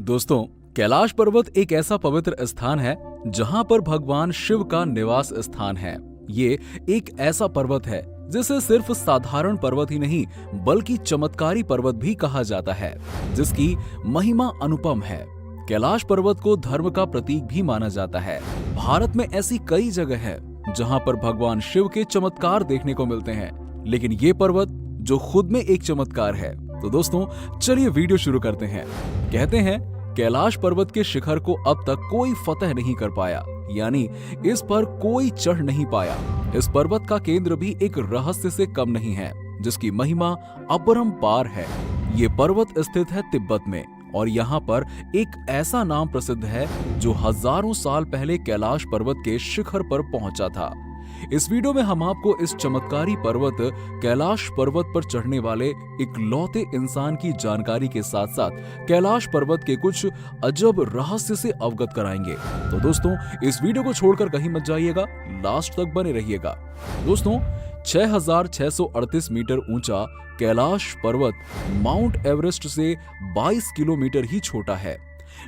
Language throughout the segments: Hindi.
दोस्तों, कैलाश पर्वत एक ऐसा पवित्र स्थान है जहां पर भगवान शिव का निवास स्थान है। ये एक ऐसा पर्वत है जिसे सिर्फ साधारण पर्वत ही नहीं बल्कि चमत्कारी पर्वत भी कहा जाता है, जिसकी महिमा अनुपम है। कैलाश पर्वत को धर्म का प्रतीक भी माना जाता है। भारत में ऐसी कई जगह है जहां पर भगवान शिव के चमत्कार देखने को मिलते हैं, लेकिन ये पर्वत जो खुद में एक चमत्कार है। तो दोस्तों, चलिए वीडियो शुरू करते हैं। कहते हैं कैलाश पर्वत के शिखर को अब तक कोई फतह नहीं कर पाया, यानी इस पर कोई चढ़ नहीं पाया। इस पर्वत का केंद्र भी एक रहस्य से कम नहीं है, जिसकी महिमा अपरंपार है। ये पर्वत स्थित है तिब्बत में और यहाँ पर एक ऐसा नाम प्रसिद्ध है जो हजारों साल पहले कैलाश पर्वत के शिखर पर पहुंचा था। इस वीडियो में हम आपको इस चमत्कारी पर्वत कैलाश पर्वत पर चढ़ने वाले इकलौते इंसान की जानकारी के साथ साथ कैलाश पर्वत के कुछ अजब रहस्य से अवगत कराएंगे। तो दोस्तों, इस वीडियो को छोड़कर कहीं मत जाइएगा, लास्ट तक बने रहिएगा। दोस्तों, 6,638 मीटर ऊंचा कैलाश पर्वत माउंट एवरेस्ट से 22 किलोमीटर ही छोटा है,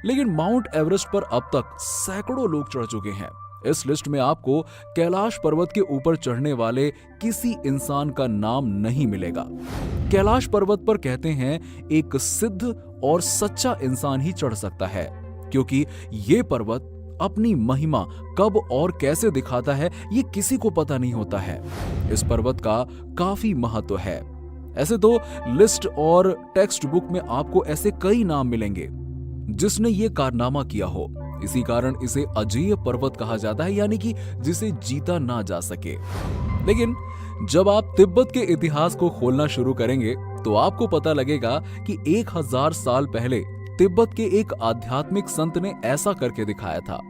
लेकिन माउंट एवरेस्ट पर अब तक सैकड़ों लोग चढ़ चुके हैं। इस लिस्ट में आपको कैलाश पर्वत के ऊपर चढ़ने वाले किसी इंसान का नाम नहीं मिलेगा। कैलाश पर्वत पर कहते हैं एक सिद्ध और सच्चा इंसान ही चढ़ सकता है, क्योंकि ये पर्वत अपनी महिमा कब और कैसे दिखाता है ये किसी को पता नहीं होता है। इस पर्वत का काफी महत्व है। ऐसे तो लिस्ट और टेक्स्ट बुक में आपको ऐसे कई नाम मिलेंगे जिसने ये कारनामा किया हो। इसी कारण इसे अजेय पर्वत कहा जाता है, यानी कि जिसे जीता ना जा सके। लेकिन जब आप तिब्बत के इतिहास को खोलना शुरू करेंगे तो आपको पता लगेगा कि 1000 साल पहले तिब्बत के एक आध्यात्मिक संत ने ऐसा करके दिखाया था।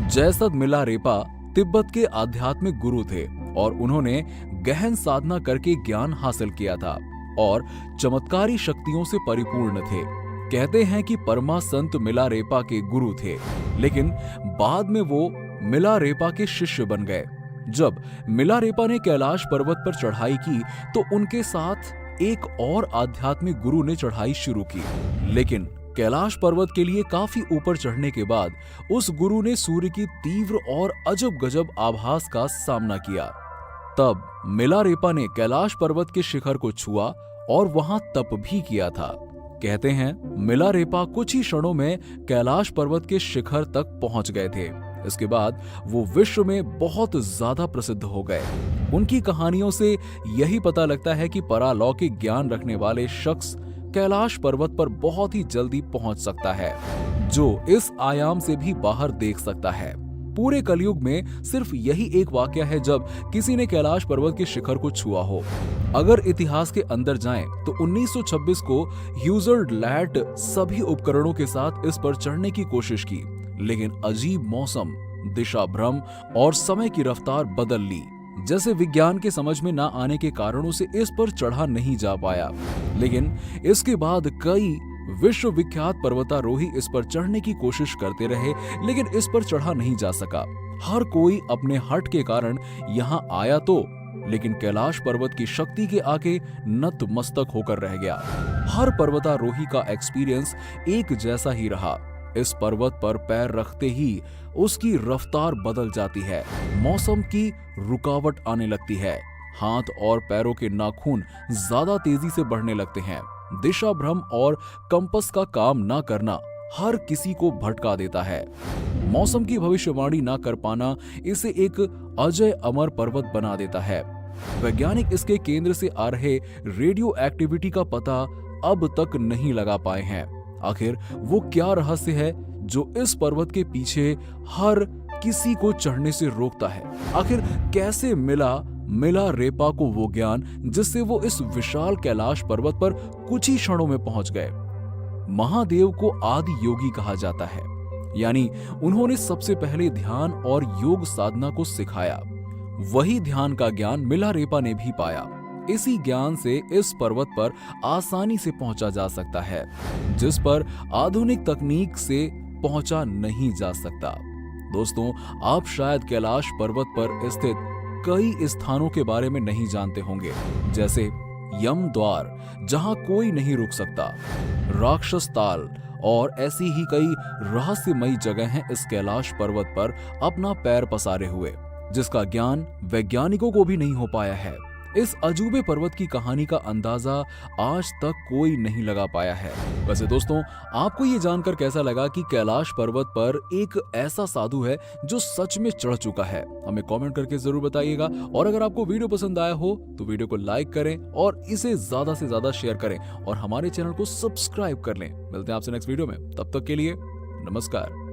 जैसद मिलारेपा तिब्बत के आध्यात्मिक गुरु थे और उन्होंने गहन साधना करके ज्ञान हासिल किया था और चमत्कारी शक्तियों से परिपूर्ण थे। कहते हैं कि परमा संत मिलारेपा के गुरु थे, लेकिन बाद में वो मिलारेपा के शिष्य बन गए। जब मिलारेपा ने कैलाश पर्वत पर चढ़ाई की तो उनके साथ एक और आध्यात्मिक गुरु ने चढ़ाई शुरू की, लेकिन कैलाश पर्वत के लिए काफी ऊपर चढ़ने के बाद उस गुरु ने सूर्य की तीव्र और अजब गजब आभास का सामना किया। तब मिलारेपा ने कैलाश पर्वत के शिखर को छुआ और वहां तप भी किया था। कहते हैं मिलारेपा कुछ ही क्षणों में कैलाश पर्वत के शिखर तक पहुंच गए थे। इसके बाद वो विश्व में बहुत ज्यादा प्रसिद्ध हो गए। उनकी कहानियों से यही पता लगता है कि परालौकिक ज्ञान रखने वाले शख्स कैलाश पर्वत पर बहुत ही जल्दी पहुंच सकता है, जो इस आयाम से भी बाहर देख सकता है। पूरे कलयुग में सिर्फ यही एक वाकया है जब किसी ने कैलाश पर्वत के शिखर को छुआ हो। अगर इतिहास के अंदर जाएं तो 1926 को ह्यूजर्ड लैट सभी उपकरणों के साथ इस पर चढ़ने की कोशिश की, लेकिन अजीब मौसम, दिशा भ्रम और समय की रफ्तार बदल ली जैसे विज्ञान के समझ में ना आने के कारणों से इस पर चढ़ा नहीं जा पाया। लेकिन इसके बाद कई विश्व विख्यात पर्वतारोही इस पर चढ़ने की कोशिश करते रहे, लेकिन इस पर चढ़ा नहीं जा सका। हर कोई अपने हट के कारण यहाँ आया तो, लेकिन कैलाश पर्वत की शक्ति के आगे नतमस्तक होकर रह गया। हर पर्वतारोही का एक्सपीरियंस एक जैसा ही रहा। इस पर्वत पर पैर रखते ही उसकी रफ्तार बदल जाती है, मौसम की रुकावट आने लगती है, हाथ और पैरों के नाखून ज्यादा तेजी से बढ़ने लगते हैं। दिशा भ्रम और कंपस का काम ना करना हर किसी को भटका देता है। मौसम की भविष्यवाणी ना कर पाना इसे एक अजय अमर पर्वत बना देता है। वैज्ञानिक इसके केंद्र से आ रहे रेडियो एक्टिविटी का पता अब तक नहीं लगा पाए हैं। आखिर वो क्या रहस्य है जो इस पर्वत के पीछे हर किसी को चढ़ने से रोकता है? आखिर कैसे मिलारेपा को वो ज्ञान जिससे वो इस विशाल कैलाश पर्वत पर कुछ ही क्षणों में पहुंच गए? महादेव को आदि योगी कहा जाता है, यानी उन्होंने सबसे पहले ध्यान और योग साधना को सिखाया। वही ध्यान का ज्ञान मिलारेपा ने भी पाया। इसी ज्ञान से इस पर्वत पर आसानी से पहुंचा जा सकता है, जिस पर आधुनिक तकनीक से पहुंचा नहीं जा सकता। दोस्तों, आप शायद कैलाश पर्वत पर स्थित कई स्थानों के बारे में नहीं जानते होंगे, जैसे यम द्वार जहां कोई नहीं रुक सकता, राक्षस ताल और ऐसी ही कई रहस्यमयी जगह हैं इस कैलाश पर्वत पर अपना पैर पसारे हुए, जिसका ज्ञान वैज्ञानिकों को भी नहीं हो पाया है। इस अजूबे पर्वत की कहानी का अंदाजा आज तक कोई नहीं लगा पाया है। वैसे दोस्तों, आपको ये जानकर कैसा लगा कि कैलाश पर्वत पर एक ऐसा साधु है जो सच में चढ़ चुका है? हमें कमेंट करके जरूर बताइएगा। और अगर आपको वीडियो पसंद आया हो तो वीडियो को लाइक करें और इसे ज्यादा से ज्यादा शेयर करें और हमारे चैनल को सब्सक्राइब कर लें। मिलते हैं आपसे नेक्स्ट वीडियो में, तब तक के लिए नमस्कार।